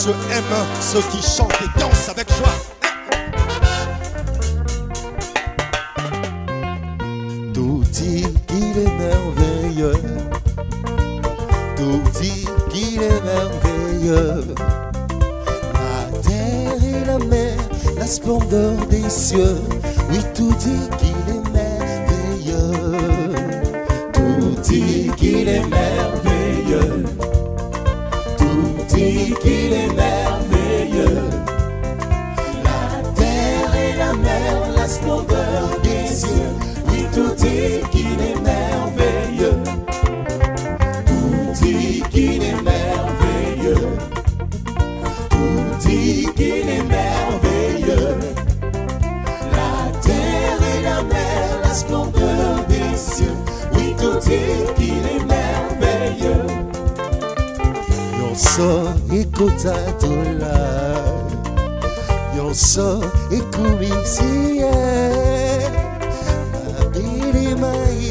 Dieu aime ceux qui chantent et dansent avec joie. Tout dit qu'il est merveilleux. Tout dit qu'il est merveilleux. La terre et la mer, la splendeur des cieux. Oui, tout dit qu'il est merveilleux. Tout dit qu'il est merveilleux. Tout dit qu'il est merveilleux. La terre et la mer, la splendeur des cieux. Oui, tout dit qu'il est merveilleux. Tout dit qu'il est merveilleux. Tout dit qu'il est merveilleux. La terre et la mer, la splendeur des cieux. Oui, tout dit qu'il est merveilleux. Yonso ekotatola, yonso ekumisiye, mabili mai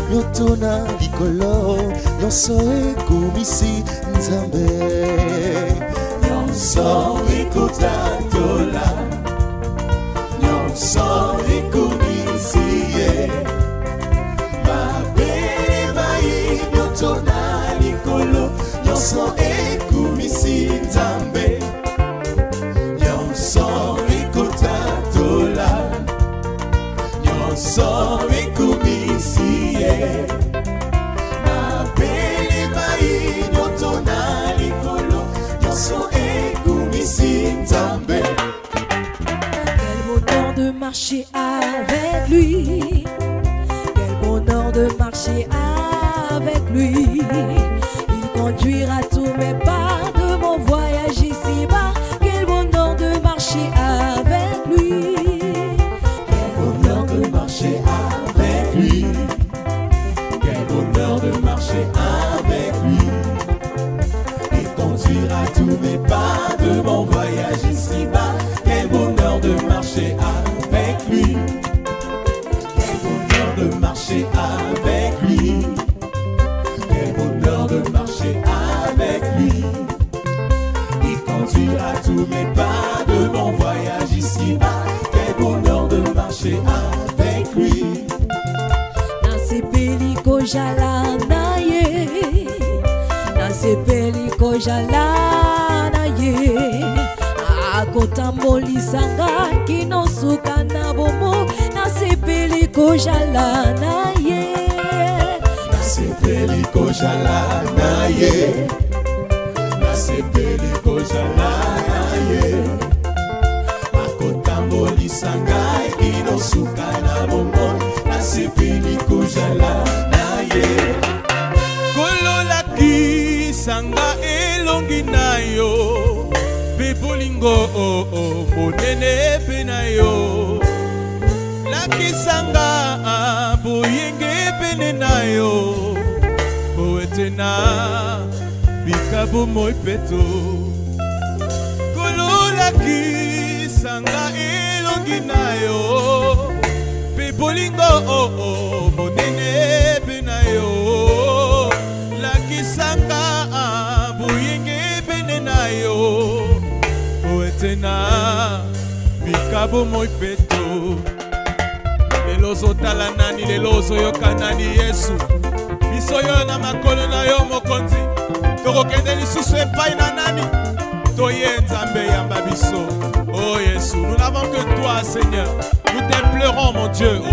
nyotona likolo, yonso ekumisi nzambe. Yonso ekotatola, yonso ekumisiye, mabili mai nyotona likolo, yonso ekumisi nzambe. Yonso ekotatola, yonso ekumisiye, mabele mai nyotona likolo, yonso ekumisi nzambe. Quel bonheur de marcher avec lui. Quel bonheur de marcher avec lui. Il conduira tous mes pas de mon voyage ici-bas. Quel bonheur de marcher avec lui. Quel bonheur de marcher avec lui. Quel bonheur de marcher avec lui. Il conduira tous mes pas de mon voyage ici-bas. Quel bonheur de marcher avec lui. Quel bonheur de marcher avec lui. Quel bonheur de marcher avec lui. Il conduira tous mes pas de mon voyage ici-bas. Quel bonheur de marcher avec lui. Nasipeli kojala na ye. Nasipeli kojala na ye. Akotambolisanga kinosuka na bomo. Nasipeli kojala na ye. Nasipeli kojala na ye. Nasipeli kojala na ye. Akotambolisanga kinosuka na bomo. Nasipeli kojala na ye. Kololaki sanga elongi na yo. Pe bolingo monene pe na yo. Lakisanga boyenge pene na yo. Boetena bikabu moi peto. Kololaki sanga elongi na yo. Pe bolingo monene pe na yo. Lakisanga boyenge pene na yo. Boetena bikabu moi peto. Lelozo tala nani, lelozo yoka nani Yesu. Biso yo na makolo na yo mokonzi. Toko kende lisusu epai na nani. Toye nzambe yamba biso. Oh Yesu, nous n'avons que toi Seigneur. Nous t'implorons mon Dieu. Oh.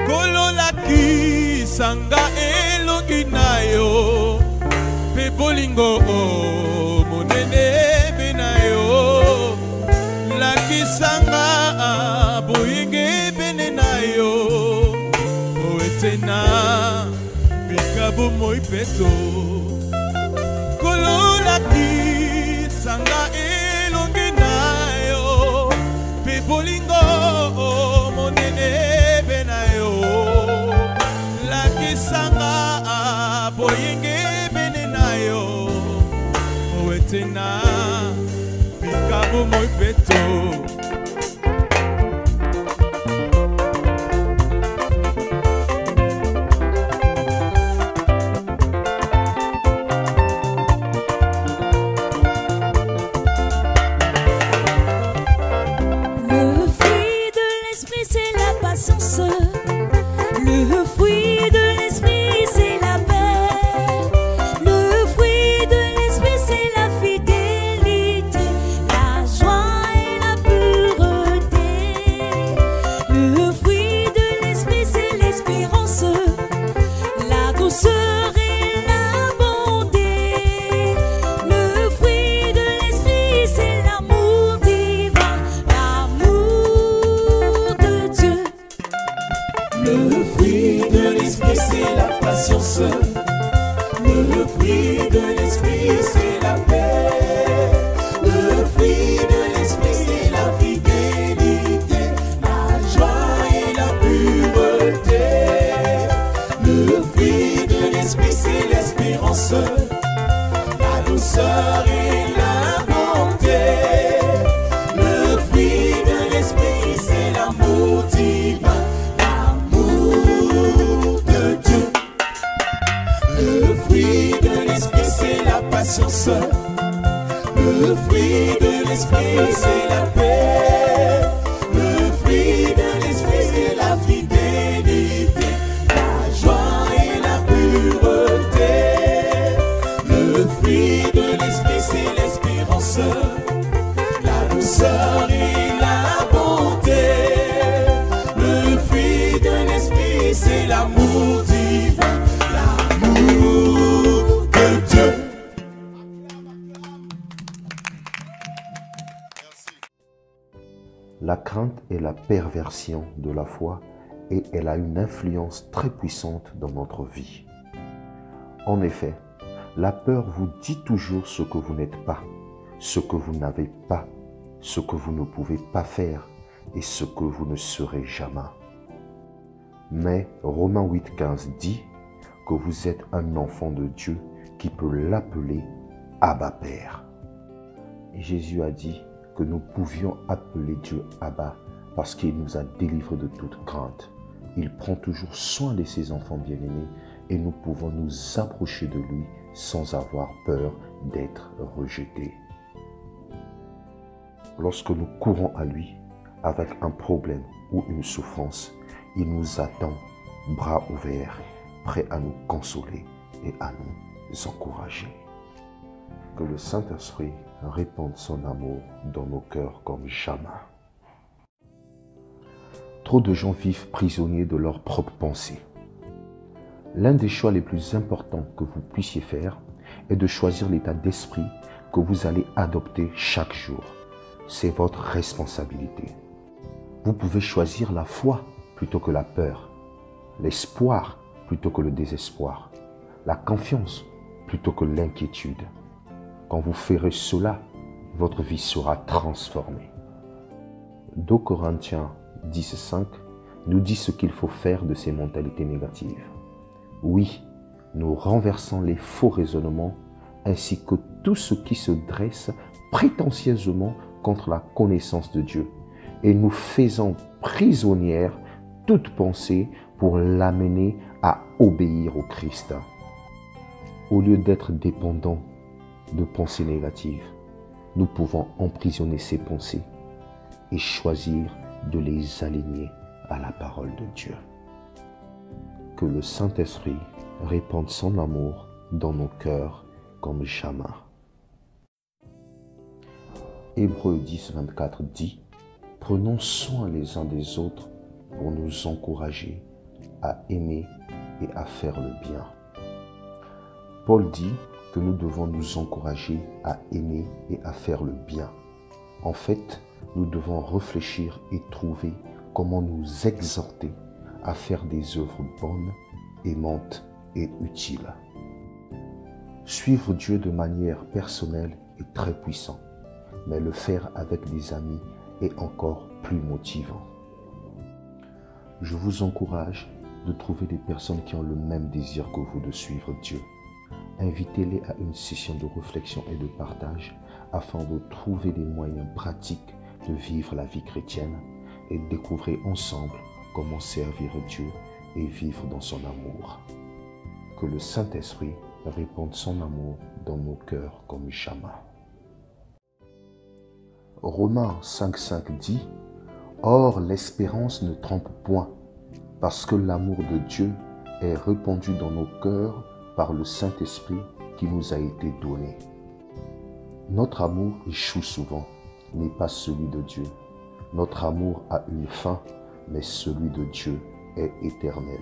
Kololaki sanga elongi na yo. Pe bolingo monene be na yo. Lakisanga boyenge bene na yo. Oetena bikabu moi peto. Kololaki sanga elongi na yo. Pe bolingo monene be na yo. Lakisanga boyenge bene na yo. Oetena bikabu moi peto. La crainte est la perversion de la foi et elle a une influence très puissante dans notre vie. En effet, la peur vous dit toujours ce que vous n'êtes pas, ce que vous n'avez pas, ce que vous ne pouvez pas faire et ce que vous ne serez jamais. Mais Romains 8,15 dit que vous êtes un enfant de Dieu qui peut l'appeler Abba Père. Et Jésus a dit que nous pouvions appeler Dieu Abba parce qu'il nous a délivrés de toute crainte. Il prend toujours soin de ses enfants bien-aimés et nous pouvons nous approcher de lui sans avoir peur d'être rejetés. Lorsque nous courons à lui avec un problème ou une souffrance, il nous attend, bras ouverts, prêt à nous consoler et à nous encourager. Que le Saint-Esprit répande son amour dans nos cœurs comme jamais. Trop de gens vivent prisonniers de leurs propres pensées. L'un des choix les plus importants que vous puissiez faire est de choisir l'état d'esprit que vous allez adopter chaque jour. C'est votre responsabilité. Vous pouvez choisir la foi plutôt que la peur, l'espoir plutôt que le désespoir, la confiance plutôt que l'inquiétude. Quand vous ferez cela, votre vie sera transformée. 2 Corinthiens 10,5 nous dit ce qu'il faut faire de ces mentalités négatives. Oui, nous renversons les faux raisonnements ainsi que tout ce qui se dresse prétentieusement contre la connaissance de Dieu et nous faisons prisonnière toute pensée pour l'amener à obéir au Christ. Au lieu d'être dépendants de pensées négatives, nous pouvons emprisonner ces pensées et choisir de les aligner à la parole de Dieu. Que le Saint-Esprit répande son amour dans nos cœurs comme jamais. Hébreux 10, 24 dit « Prenons soin les uns des autres pour nous encourager à aimer et à faire le bien. » Paul dit que nous devons nous encourager à aimer et à faire le bien. En fait, nous devons réfléchir et trouver comment nous exhorter à faire des œuvres bonnes, aimantes et utiles. Suivre Dieu de manière personnelle est très puissant, mais le faire avec des amis est encore plus motivant. Je vous encourage de trouver des personnes qui ont le même désir que vous de suivre Dieu. Invitez-les à une session de réflexion et de partage afin de trouver des moyens pratiques de vivre la vie chrétienne et découvrir ensemble comment servir Dieu et vivre dans son amour. Que le Saint-Esprit répande son amour dans nos cœurs comme jamais. Romains 5,5 dit « Or l'espérance ne trompe point, parce que l'amour de Dieu est répandu dans nos cœurs par le Saint-Esprit qui nous a été donné. » Notre amour échoue souvent, mais pas celui de Dieu. Notre amour a une fin, mais celui de Dieu est éternel.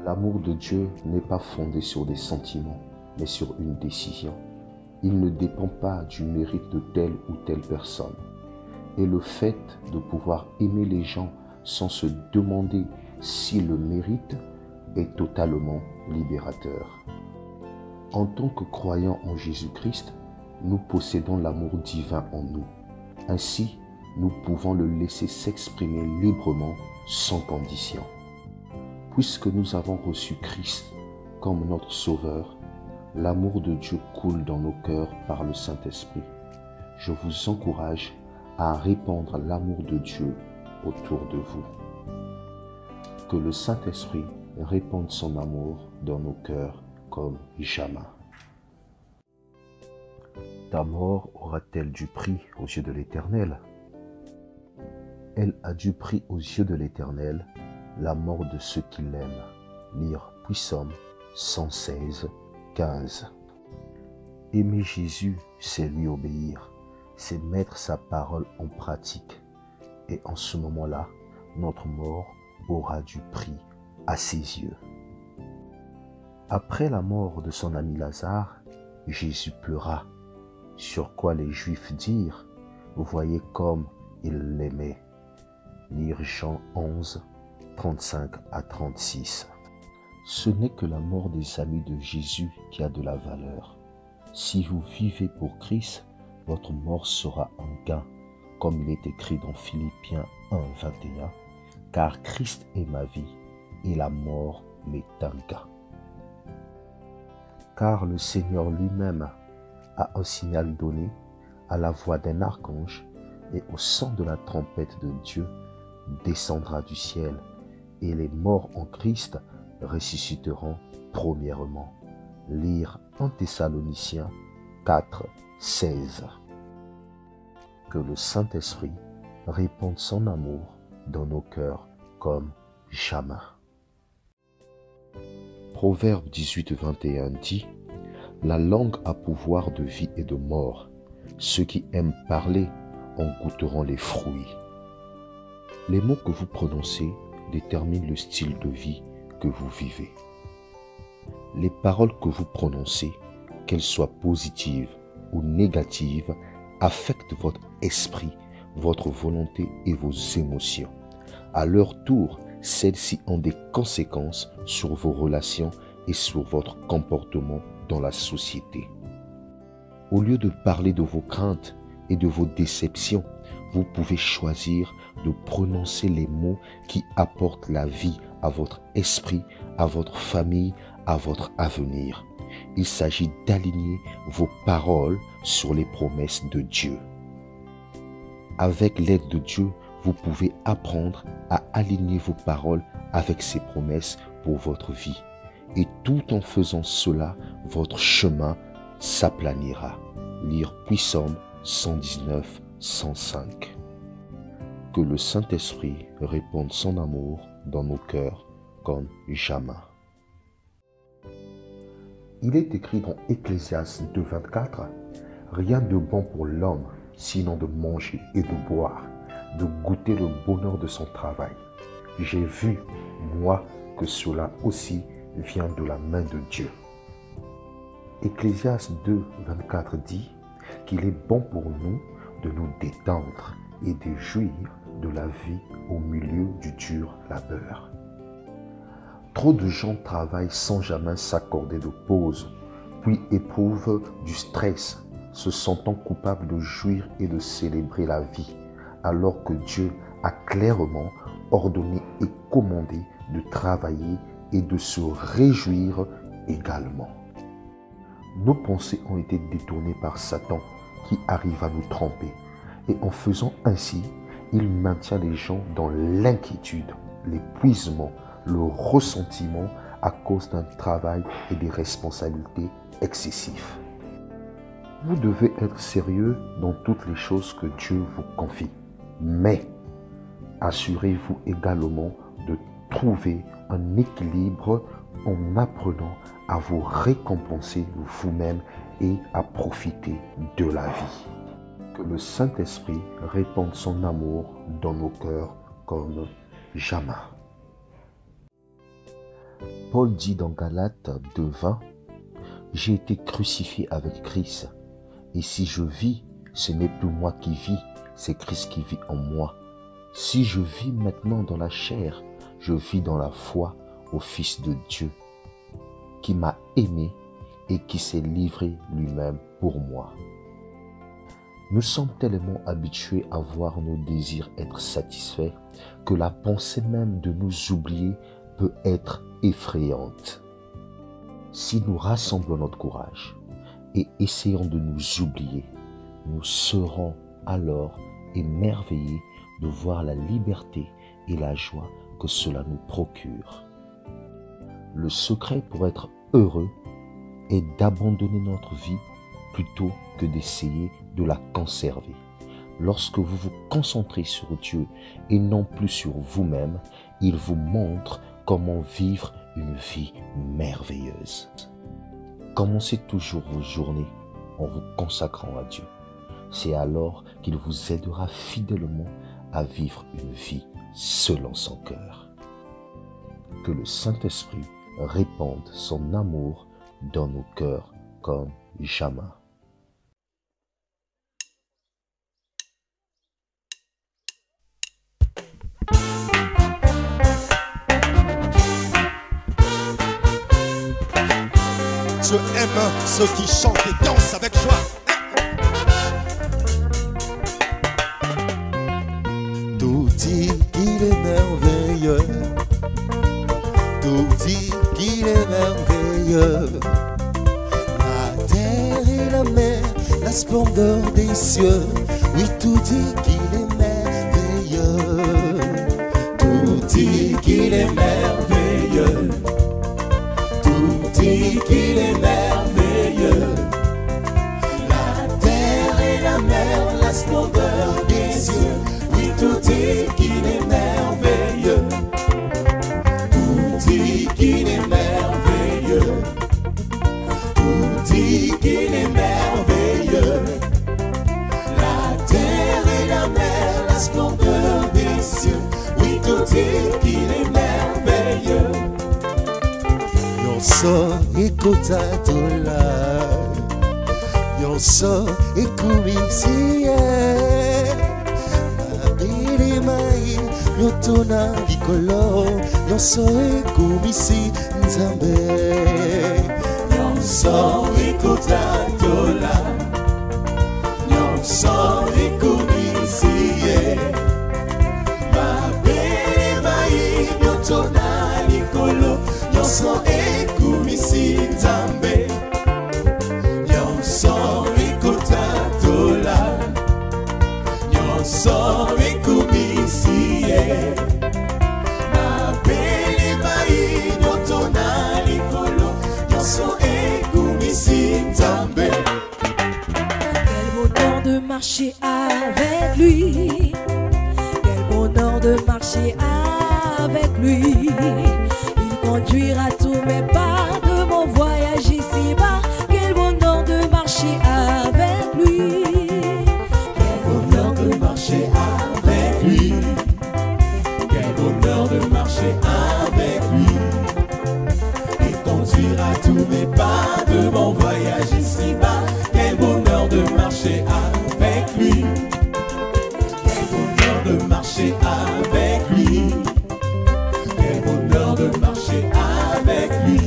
L'amour de Dieu n'est pas fondé sur des sentiments, mais sur une décision. Il ne dépend pas du mérite de telle ou telle personne. Et le fait de pouvoir aimer les gens sans se demander s'ils le méritent est totalement libérateur. En tant que croyants en Jésus-Christ, nous possédons l'amour divin en nous. Ainsi, nous pouvons le laisser s'exprimer librement, sans condition. Puisque nous avons reçu Christ comme notre Sauveur, l'amour de Dieu coule dans nos cœurs par le Saint-Esprit. Je vous encourage à répandre l'amour de Dieu autour de vous. Que le Saint-Esprit répande son amour dans nos cœurs comme jamais. Ta mort aura-t-elle du prix aux yeux de l'Éternel? Elle a du prix aux yeux de l'Éternel, la mort de ceux qui l'aiment. Lire Psaume 116, 15. Aimer Jésus, c'est lui obéir, c'est mettre sa parole en pratique. Et en ce moment-là, notre mort aura du prix à ses yeux. Après la mort de son ami Lazare, Jésus pleura, sur quoi les Juifs dirent « Voyez comme il l'aimait ». Lire Jean 11, 35 à 36. Ce n'est que la mort des amis de Jésus qui a de la valeur. Si vous vivez pour Christ, votre mort sera un gain, comme il est écrit dans Philippiens 1, 21, car Christ est ma vie et la mort m'est un gain. Car le Seigneur lui-même a un signal donné à la voix d'un archange et au son de la trompette de Dieu descendra du ciel et les morts en Christ ressusciteront premièrement. Lire 1 Thessaloniciens 4, 16. Que le Saint-Esprit répande son amour dans nos cœurs comme jamais. Proverbe 18, 21 dit: la langue a pouvoir de vie et de mort. Ceux qui aiment parler en goûteront les fruits. Les mots que vous prononcez déterminent le style de vie que vous vivez. Les paroles que vous prononcez, qu'elles soient positives ou négatives, affectent votre esprit, votre volonté et vos émotions. À leur tour, celles-ci ont des conséquences sur vos relations et sur votre comportement dans la société. Au lieu de parler de vos craintes et de vos déceptions, vous pouvez choisir de prononcer les mots qui apportent la vie à votre esprit, à votre famille, à votre avenir. Il s'agit d'aligner vos paroles sur les promesses de Dieu. Avec l'aide de Dieu, vous pouvez apprendre à aligner vos paroles avec ses promesses pour votre vie. Et tout en faisant cela, votre chemin s'aplanira. Lire Psaume 119, 105. Que le Saint-Esprit répande son amour dans nos cœurs comme jamais. Il est écrit dans Ecclésiaste 2, 24, « Rien de bon pour l'homme, sinon de manger et de boire, de goûter le bonheur de son travail. J'ai vu, moi, que cela aussi vient de la main de Dieu. » Ecclésiaste 2, 24 dit qu'il est bon pour nous de nous détendre et de jouir de la vie au milieu du dur labeur. Trop de gens travaillent sans jamais s'accorder de pause, puis éprouvent du stress, se sentant coupables de jouir et de célébrer la vie, alors que Dieu a clairement ordonné et commandé de travailler et de se réjouir également. Nos pensées ont été détournées par Satan qui arrive à nous tromper. Et en faisant ainsi, il maintient les gens dans l'inquiétude, l'épuisement, le ressentiment à cause d'un travail et des responsabilités excessifs. Vous devez être sérieux dans toutes les choses que Dieu vous confie. Mais assurez-vous également de trouver un équilibre en apprenant à vous récompenser vous-même et à profiter de la vie. Que le Saint-Esprit répande son amour dans nos cœurs comme jamais. Paul dit dans Galates 2:20, « J'ai été crucifié avec Christ, et si je vis, ce n'est plus moi qui vis, c'est Christ qui vit en moi. Si je vis maintenant dans la chair, je vis dans la foi au Fils de Dieu, qui m'a aimé et qui s'est livré lui-même pour moi. » Nous sommes tellement habitués à voir nos désirs être satisfaits que la pensée même de nous oublier peut être effrayante. Si nous rassemblons notre courage et essayons de nous oublier, nous serons alors émerveillés de voir la liberté et la joie que cela nous procure. Le secret pour être heureux est d'abandonner notre vie plutôt que d'essayer de la conserver. Lorsque vous vous concentrez sur Dieu et non plus sur vous-même, il vous montre comment vivre une vie merveilleuse. Commencez toujours vos journées en vous consacrant à Dieu. C'est alors qu'il vous aidera fidèlement à vivre une vie selon son cœur. Que le Saint-Esprit répande son amour dans nos cœurs comme jamais. Dieu aime ceux qui chantent et dansent avec joie. Tout dit qu'il est merveilleux. Tout dit qu'il est merveilleux. La terre et la mer, la splendeur des cieux. Oui, tout dit qu'il est merveilleux. Tout dit qu'il est merveilleux. Tout dit qu'il est merveilleux. La terre et la mer, la splendeur des cieux. Oui, tout dit qu'il est merveilleux. Tout dit qu'il est merveilleux. Tout dit qu'il est merveilleux. La terre et la mer, la splendeur des cieux. Oui, tout dit qu'il est merveilleux. Yonso ekotatola, Yonso ekumisiye, Mabili mai yotona likolo, Yonso ekumisi nzambe. Yonso ekotatola, Yonso ekumisiye, Mabili mai yotona likolo, Yonso ekumisi nzambe. Yonso ekotatola, Yonso ekumisiye, Mabele mai yotona likolo, Yonso ekumisi nzambe. Quel bonheur de marcher avec lui. Quel bonheur de marcher avec lui. Il conduira tous mes pas de mon voyage ici-bas. Quel bonheur de marcher avec lui. Quel bonheur de marcher avec lui. Quel bonheur de marcher avec lui. Il conduira tous mes pas de mon voyage ici-bas. Quel bonheur de marcher avec lui. Quel bonheur de marcher avec lui. Quel bonheur de marcher avec lui.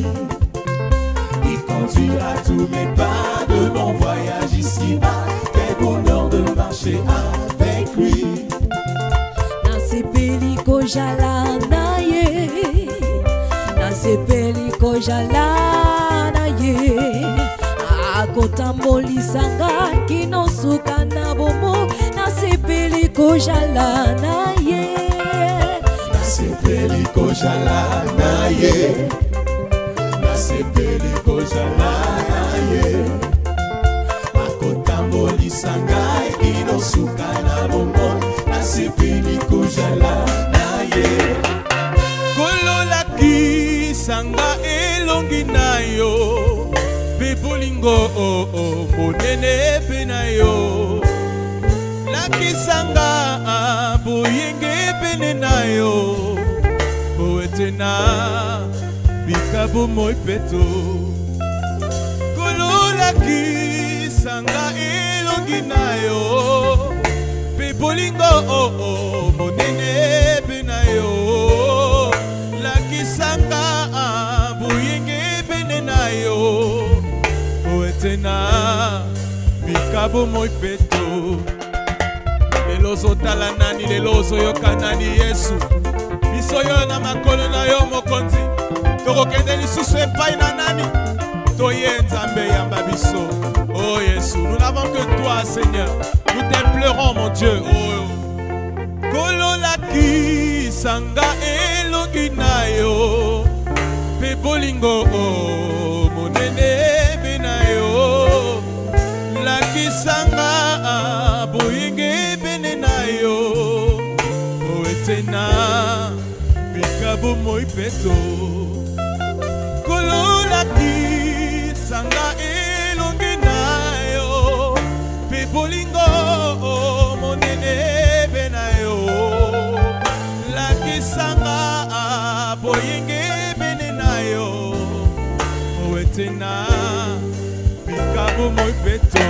Il conduira tous mes pas de mon voyage ici-bas. Quel bonheur de marcher avec lui. Nasipeli kojala na ye, nasipeli kojala na ye. Akotambolisanga kinosuka na bomo, nasipeli kojala na ye. Nasepeli kojala na ye. Nasepeli kojala na ye. Akotambolisa ngai kinosuka na bongo. Nasepeli kojala na ye. kololaki sanga elongi na yo pe bolingo monene pe na yo lakisanga boyenge pene na yo po ete na bikabo moi peto kololaki sanga elongi na yo pe bolingo monene pe na yo lakisanga boyenge pene na yo po ete na bikabo moi peto lelo ozotala nani lelo ozoyoka nani Yesu biso yo na makolo na yo mokonzi tokokende lisusu epai na nani toye nzambe yamba biso oh Yesu nous n'avons que toi Seigneur nous t'implorons mon Dieu oh kololaki sanga elongi na yo pe bolingo monene pe na yo lakisanga boyenge pene na yo po ete na bikabo moi peto kololaki sanga elongi na yo pe bolingo monene pe na yo lakisanga boyenge pene na yo po ete na bikabo moi peto.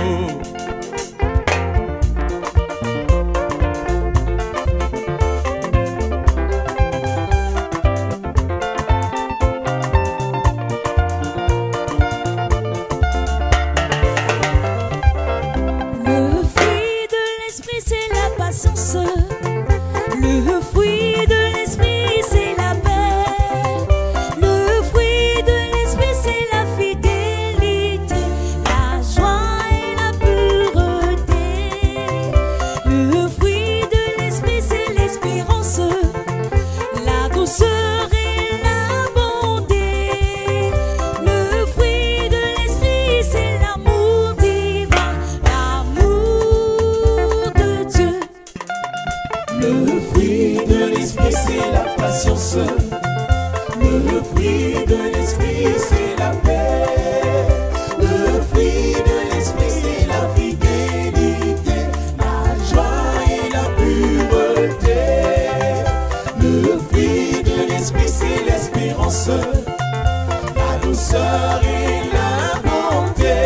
Le fruit de l'esprit, c'est la patience. Le fruit de l'esprit, c'est la paix. Le fruit de l'esprit, c'est la fidélité, la joie et la pureté. Le fruit de l'esprit, c'est l'espérance, la douceur et la bonté.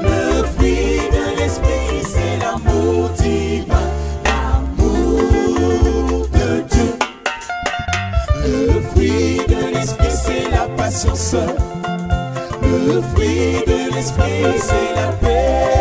Le fruit de l'esprit, c'est l'amour divin, l'amour de Dieu. Le fruit de l'esprit, c'est la patience. Le fruit de l'esprit, c'est la paix.